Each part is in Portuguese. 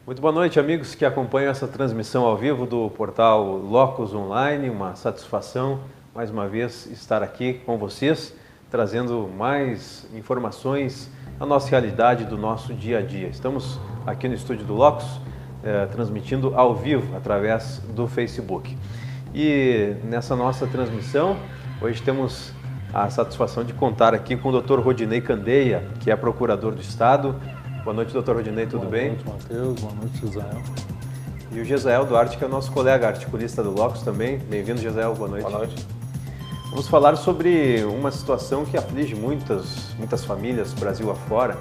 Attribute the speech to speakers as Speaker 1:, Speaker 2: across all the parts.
Speaker 1: Muito boa noite, amigos que acompanham essa transmissão ao vivo do portal Locus Online. Uma satisfação, mais uma vez, estar aqui com vocês, trazendo mais informações da nossa realidade, do nosso dia a dia. Estamos aqui no estúdio do Locus, transmitindo ao vivo, através do Facebook. E nessa nossa transmissão, hoje temos a satisfação de contar aqui com o Dr. Rodinei Candeia, que é procurador do Estado. Boa noite, doutor Rodinei, tudo bem?
Speaker 2: Boa noite, Matheus. Boa noite, Gisael.
Speaker 1: E o Gisael Duarte, que é o nosso colega articulista do Locus também. Bem-vindo, Gisael. Boa noite.
Speaker 3: Boa noite.
Speaker 1: Vamos falar sobre uma situação que aflige muitas famílias Brasil afora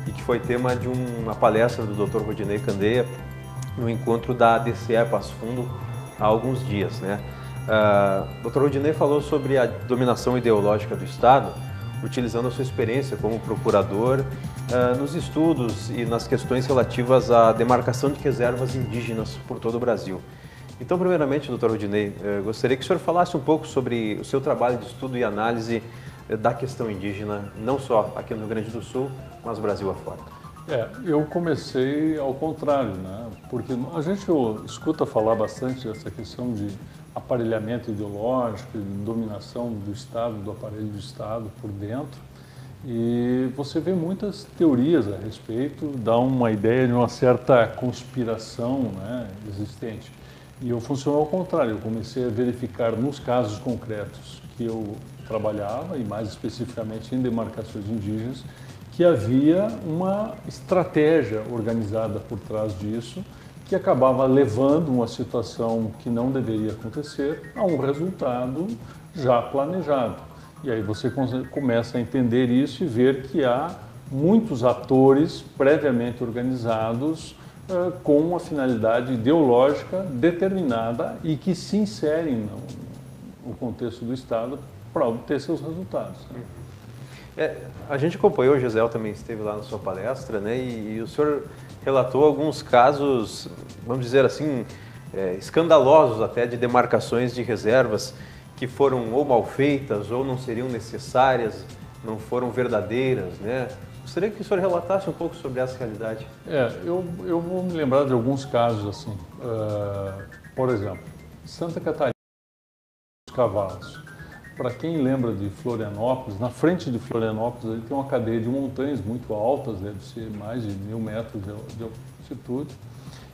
Speaker 1: e que foi tema de uma palestra do Dr. Rodinei Candeia no encontro da DCE Passo Fundo há alguns dias, né? Dr. Rodinei falou sobre a dominação ideológica do Estado, utilizando a sua experiência como procurador nos estudos e nas questões relativas à demarcação de reservas indígenas por todo o Brasil. Então, primeiramente, Dr. Rodinei, gostaria que o senhor falasse um pouco sobre o seu trabalho de estudo e análise da questão indígena, não só aqui no Rio Grande do Sul, mas Brasil afora.
Speaker 2: Eu comecei ao contrário, né? Porque a gente escuta falar bastante dessa questão de aparelhamento ideológico, de dominação do Estado, do aparelho do Estado por dentro, e você vê muitas teorias a respeito, dá uma ideia de uma certa conspiração, né, existente. E eu funcionei ao contrário, eu comecei a verificar nos casos concretos que eu trabalhava, e mais especificamente em demarcações indígenas, que havia uma estratégia organizada por trás disso, que acabava levando uma situação que não deveria acontecer a um resultado já planejado. E aí você começa a entender isso e ver que há muitos atores previamente organizados com uma finalidade ideológica determinada e que se inserem no contexto do Estado para obter seus resultados.
Speaker 1: A gente acompanhou, o Gisel também esteve lá na sua palestra, né? E o senhor relatou alguns casos, vamos dizer assim, escandalosos até, de demarcações de reservas que foram ou mal feitas ou não seriam necessárias, não foram verdadeiras, né? Gostaria que o senhor relatasse um pouco sobre essa realidade.
Speaker 2: Eu vou me lembrar de alguns casos assim. Por exemplo, Santa Catarina, os cavalos. Para quem lembra de Florianópolis, na frente de Florianópolis ali tem uma cadeia de montanhas muito altas, deve ser mais de 1000 metros de altitude.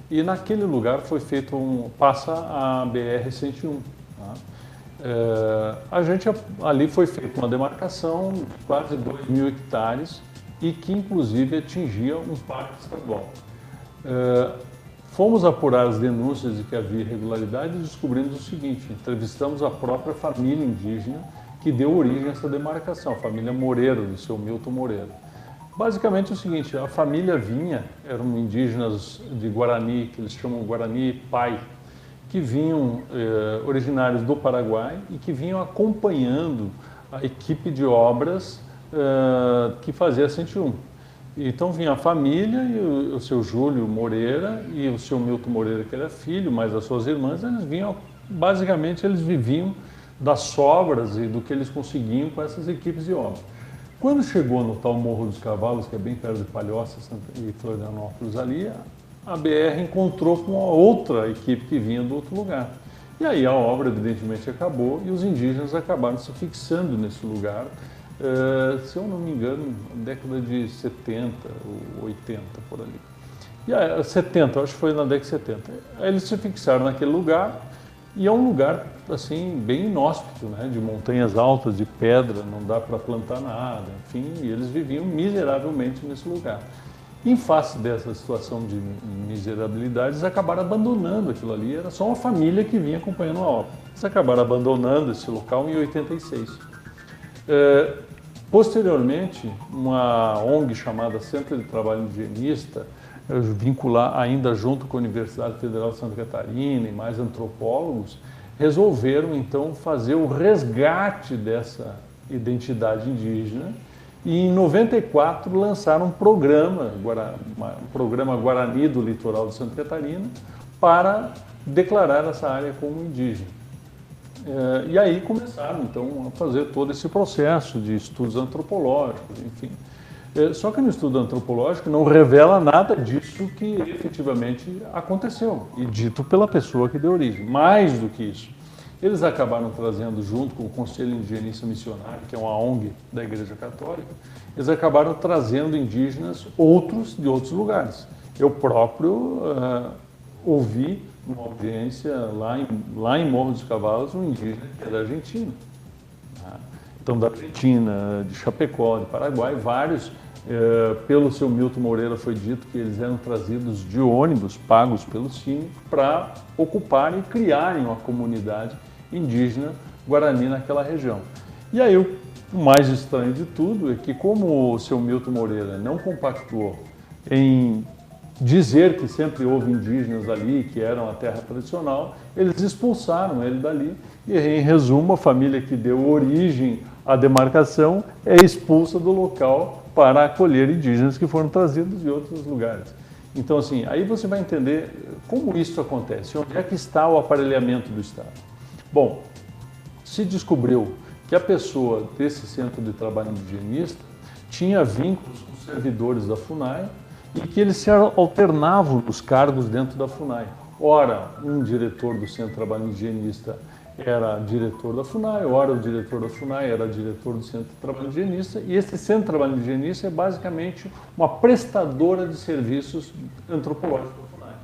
Speaker 2: E naquele lugar foi feito passa a BR-101. Tá? Ali foi feita uma demarcação de quase 2.000 hectares e que inclusive atingia um parque estadual. Fomos apurar as denúncias de que havia irregularidade e descobrimos o seguinte: entrevistamos a própria família indígena que deu origem a essa demarcação, a família Moreira, do seu Milton Moreira. Basicamente é o seguinte: a família vinha, eram indígenas de Guarani, que eles chamam Guarani Pai, que vinham originários do Paraguai e que vinham acompanhando a equipe de obras que fazia a 101. Então vinha a família e o seu Júlio Moreira e o seu Milton Moreira, que era filho, mais as suas irmãs, eles vinham, basicamente eles viviam das sobras e do que eles conseguiam com essas equipes de obra. Quando chegou no tal Morro dos Cavalos, que é bem perto de Palhoça e Florianópolis ali, a BR encontrou com uma outra equipe que vinha do outro lugar. E aí a obra evidentemente acabou e os indígenas acabaram se fixando nesse lugar, se eu não me engano, na década de 70 ou 80, por ali. E aí, 70, acho que foi na década de 70. Aí eles se fixaram naquele lugar e é um lugar, assim, bem inóspito, né? De montanhas altas, de pedra, não dá para plantar nada, enfim, e eles viviam miseravelmente nesse lugar. Em face dessa situação de miserabilidade, eles acabaram abandonando aquilo ali, era só uma família que vinha acompanhando a obra. Eles acabaram abandonando esse local em 86. Posteriormente, uma ONG chamada Centro de Trabalho Indigenista, vincular ainda junto com a Universidade Federal de Santa Catarina e mais antropólogos, resolveram então fazer o resgate dessa identidade indígena e em 94 lançaram um programa Guarani do Litoral de Santa Catarina para declarar essa área como indígena. E aí começaram então a fazer todo esse processo de estudos antropológicos, enfim. Só que no estudo antropológico não revela nada disso que efetivamente aconteceu e dito pela pessoa que deu origem. Mais do que isso, eles acabaram trazendo, junto com o Conselho Indigenista Missionário, que é uma ONG da Igreja Católica, eles acabaram trazendo indígenas de outros lugares. Eu próprio ouvi uma audiência lá em Morro dos Cavalos, um indígena que é da Argentina. Então, da Argentina, de Chapecó, de Paraguai, vários, pelo seu Milton Moreira foi dito que eles eram trazidos de ônibus, pagos pelo Cine, para ocuparem e criarem uma comunidade indígena guarani naquela região. E aí o mais estranho de tudo é que, como o seu Milton Moreira não compactuou em dizer que sempre houve indígenas ali, que eram a terra tradicional, eles expulsaram ele dali e, em resumo, a família que deu origem à demarcação é expulsa do local para acolher indígenas que foram trazidos de outros lugares. Então, assim, aí você vai entender como isso acontece, onde é que está o aparelhamento do Estado. Bom, se descobriu que a pessoa desse centro de trabalho indigenista tinha vínculos com servidores da FUNAI e que eles se alternavam nos cargos dentro da FUNAI. Ora, um diretor do Centro de Trabalho Indigenista era diretor da FUNAI, ora o diretor da FUNAI era diretor do Centro de Trabalho Indigenista, e esse Centro de Trabalho Indigenista é basicamente uma prestadora de serviços antropológicos da FUNAI.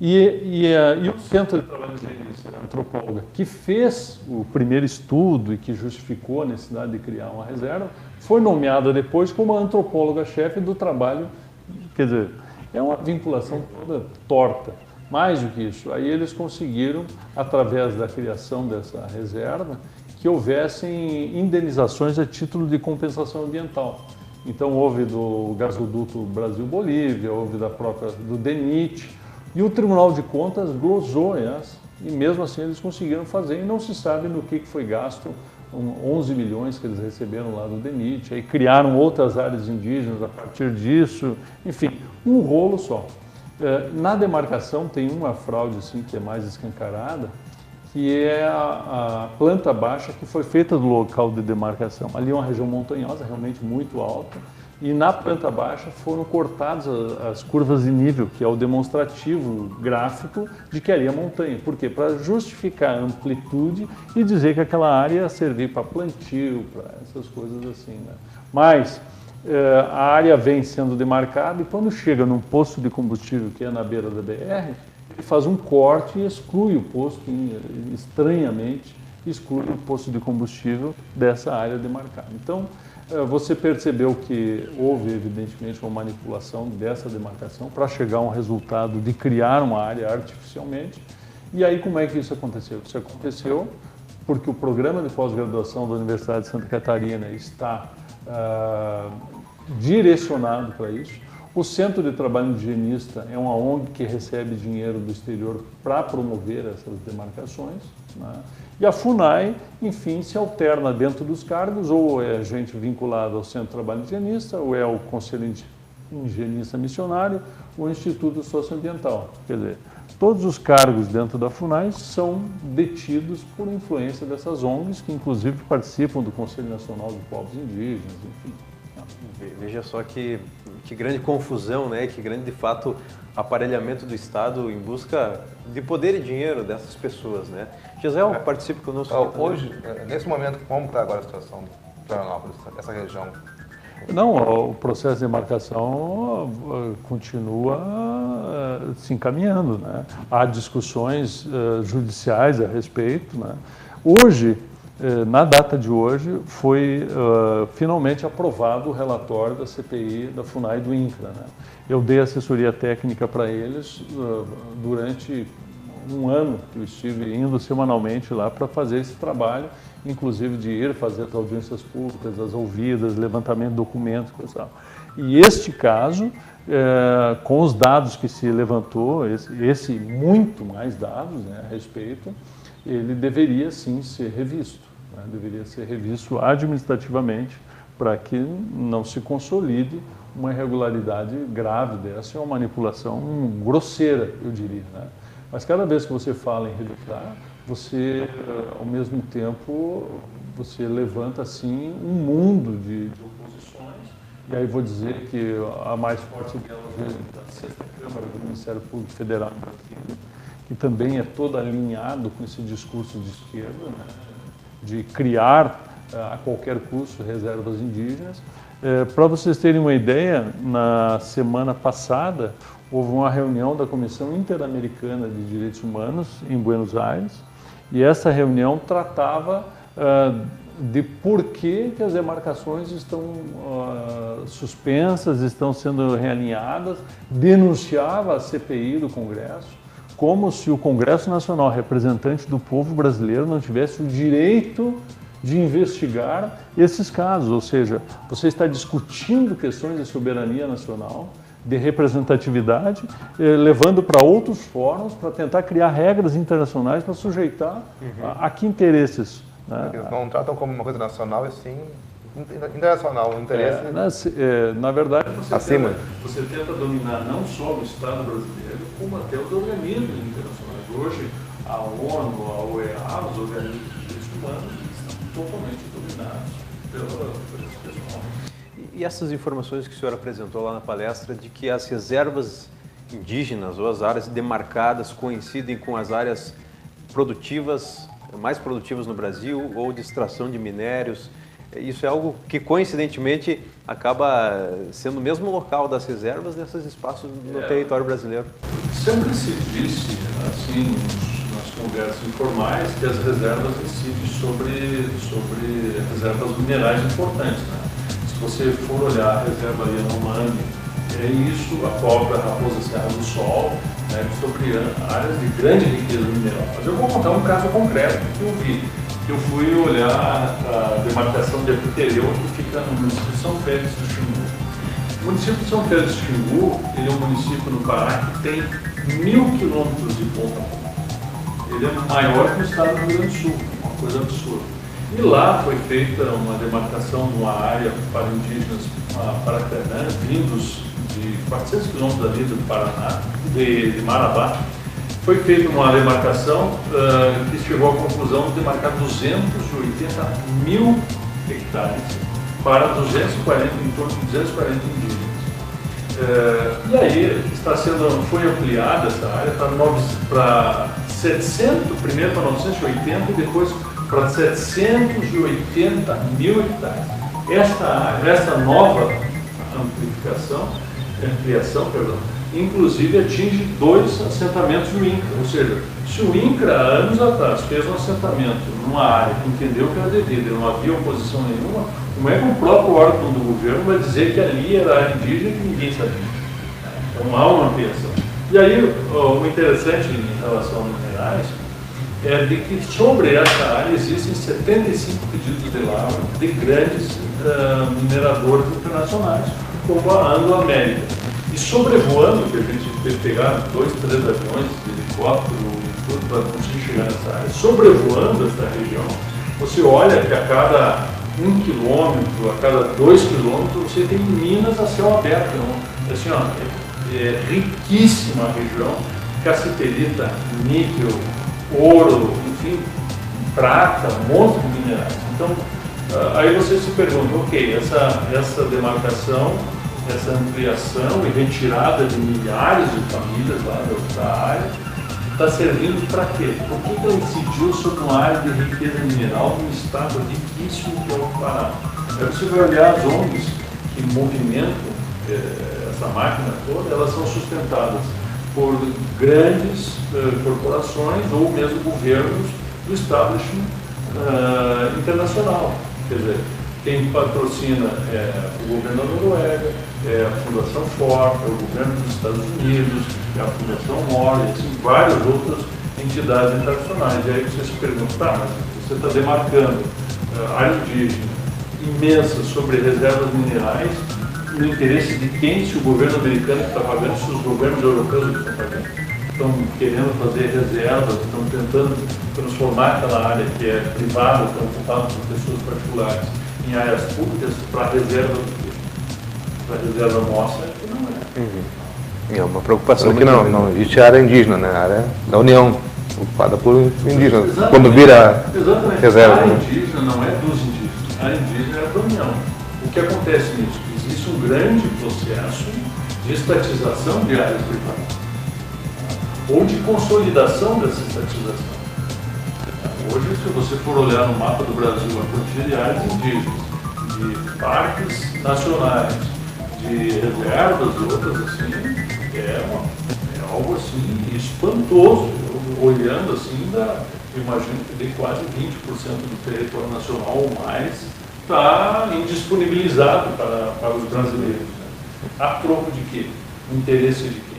Speaker 2: E o Centro de Trabalho Indigenista, a antropóloga, que fez o primeiro estudo e que justificou a necessidade de criar uma reserva, foi nomeada depois como a antropóloga-chefe do trabalho. Quer dizer, é uma vinculação toda torta. Mais do que isso, aí eles conseguiram, através da criação dessa reserva, que houvessem indenizações a título de compensação ambiental. Então houve do gasoduto Brasil-Bolívia, houve do DENIT, e o Tribunal de Contas glosou essa, e mesmo assim eles conseguiram fazer, e não se sabe no que foi gasto 11 milhões que eles receberam lá do DENIT, aí criaram outras áreas indígenas a partir disso, enfim, um rolo só. Na demarcação tem uma fraude assim, que é mais escancarada, que é a planta baixa que foi feita do local de demarcação. Ali é uma região montanhosa, realmente muito alta, e na planta baixa foram cortadas as curvas de nível, que é o demonstrativo gráfico de que ali é montanha. Por quê? Para justificar a amplitude e dizer que aquela área ia servir para plantio, para essas coisas assim, né? Mas a área vem sendo demarcada e quando chega num posto de combustível que é na beira da BR, ele faz um corte e exclui o posto, estranhamente, exclui o posto de combustível dessa área demarcada. Então, você percebeu que houve, evidentemente, uma manipulação dessa demarcação para chegar a um resultado de criar uma área artificialmente. E aí, como é que isso aconteceu? Isso aconteceu porque o programa de pós-graduação da Universidade de Santa Catarina está direcionado para isso. O Centro de Trabalho Indigenista é uma ONG que recebe dinheiro do exterior para promover essas demarcações, né? E a FUNAI, enfim, se alterna dentro dos cargos, ou é gente vinculada ao Centro de Trabalho Indigenista, ou é o Conselho Indigenista Missionário, ou o Instituto Socioambiental. Quer dizer, todos os cargos dentro da FUNAI são detidos por influência dessas ONGs, que inclusive participam do Conselho Nacional de Povos Indígenas, enfim.
Speaker 1: Veja só que grande confusão, né? Que grande, de fato, aparelhamento do Estado em busca de poder e dinheiro dessas pessoas, né? Gisel, participe conosco.
Speaker 3: Hoje, nesse momento, como está agora a situação de Florianópolis, essa região?
Speaker 2: Não, o processo de demarcação continua se encaminhando, né? Há discussões judiciais a respeito, né? Hoje, na data de hoje, foi finalmente aprovado o relatório da CPI da FUNAI e do INCRA, né? Eu dei assessoria técnica para eles durante um ano que eu estive indo semanalmente lá para fazer esse trabalho, inclusive de ir fazer as audiências públicas, as ouvidas, levantamento de documentos e tal. E este caso, com os dados que se levantou, esse muito mais dados, né, a respeito, ele deveria sim ser revisto, né? Deveria ser revisto administrativamente para que não se consolide uma irregularidade grave dessa, é uma manipulação grosseira, eu diria, né? Mas cada vez que você fala em revisar, você, ao mesmo tempo, você levanta assim um mundo de oposições E aí vou dizer que a mais forte delas é da Sexta Câmara do Ministério Público Federal, que também é todo alinhado com esse discurso de esquerda, né, de criar a qualquer custo reservas indígenas. Para vocês terem uma ideia, na semana passada houve uma reunião da Comissão Interamericana de Direitos Humanos em Buenos Aires, e essa reunião tratava de por que as demarcações estão suspensas, estão sendo realinhadas, denunciava a CPI do Congresso, como se o Congresso Nacional, representante do povo brasileiro, não tivesse o direito de investigar esses casos. Ou seja, você está discutindo questões de soberania nacional, de representatividade, levando para outros fóruns para tentar criar regras internacionais para sujeitar a que interesses. Né?
Speaker 3: Eles não tratam como uma coisa nacional, e sim internacional, o interesse...
Speaker 2: Na verdade,
Speaker 3: você
Speaker 2: tenta dominar não só o Estado brasileiro, como até os organismos internacionais. Hoje, a ONU, a OEA, os organismos de direitos humanos, estão totalmente dominados pelos pessoal.
Speaker 1: E essas informações que o senhor apresentou lá na palestra de que as reservas indígenas ou as áreas demarcadas coincidem com as áreas produtivas, mais produtivas no Brasil, ou de extração de minérios, isso é algo que coincidentemente acaba sendo o mesmo local das reservas nesses espaços no território brasileiro.
Speaker 2: Sempre se disse, assim, nas conversas informais, que as reservas decidem sobre reservas minerais importantes, né? Se você for olhar a reserva ali Yanomami, é isso, a própria Raposa Serra do Sol, né, sobre áreas de grande riqueza mineral. Mas eu vou contar um caso concreto que eu vi. Eu fui olhar a demarcação de Apitereu, que fica no município de São Félix do Xingu. O município de São Félix do Xingu, ele é um município no Pará que tem 1.000 quilômetros de ponta a ponta. Ele é maior que o estado do Rio Grande do Sul, uma coisa absurda. E lá foi feita uma demarcação de uma área para indígenas paracanã, vindos de 400 quilômetros dali do Paraná, de Marabá. Foi feita uma demarcação que chegou à conclusão de demarcar 280 mil hectares para 240, em torno de 240 indígenas. E aí foi ampliada essa área para 700, primeiro para 980 e depois para 780 mil hectares. Esta nova ampliação, inclusive atinge 2 assentamentos do INCRA, ou seja, se o INCRA, anos atrás, fez um assentamento numa área que entendeu que era devida, não havia oposição nenhuma, como é que o próprio órgão do governo vai dizer que ali era área indígena e que ninguém sabia? Então há uma ampliação. E aí, o interessante em relação aos minerais é de que sobre essa área existem 75 pedidos de lavra de grandes mineradores internacionais, como a Anglo América. E sobrevoando, que a gente teve que pegar 2, 3 aviões de helicóptero e tudo para conseguir chegar nessa área, sobrevoando essa região, você olha que a cada 1 quilômetro, a cada 2 quilômetros, você tem minas a céu aberto. Então, assim, é riquíssima a região, cassiterita, níquel, ouro, enfim, prata, um monte de minerais. Então, aí você se pergunta, ok, essa demarcação, essa ampliação e retirada de milhares de famílias lá da área está servindo para quê? Por que ela incidiu sobre uma área de riqueza mineral num estado riquíssimo que é o Pará? Aí você vai olhar as ONGs que movimentam essa máquina toda, elas são sustentadas por grandes corporações ou mesmo governos do establishment internacional. Quer dizer, quem patrocina é o governo da Noruega, é a Fundação Ford, é o governo dos Estados Unidos, é a Fundação Mori, assim, várias outras entidades internacionais. E aí você se pergunta, tá, mas você está demarcando área indígena imensa sobre reservas minerais, no interesse de quem? Se o governo americano está pagando, se os governos europeus estão pagando. Estão querendo fazer reservas, estão tentando transformar aquela área que é privada, que é ocupada por pessoas particulares, em áreas públicas para reserva nossa, que não é.
Speaker 1: É uma preocupação.
Speaker 3: Porque não existe área indígena, né? A área da União, ocupada por indígenas.
Speaker 2: Exatamente.
Speaker 3: Quando vira
Speaker 2: Exatamente.
Speaker 3: reserva.
Speaker 2: A área indígena não é dos indígenas, a área indígena é da União. O que acontece nisso? existe um grande processo de estatização de áreas privadas, ou de consolidação dessa estatização. Hoje, se você for olhar no mapa do Brasil, a quantidade de áreas indígenas, de parques nacionais, de reservas e outras assim, é algo assim espantoso. Eu, olhando assim, imagino que de quase 20% do território nacional ou mais está indisponibilizado para os brasileiros. Né? A troco de quê? Interesse de quê?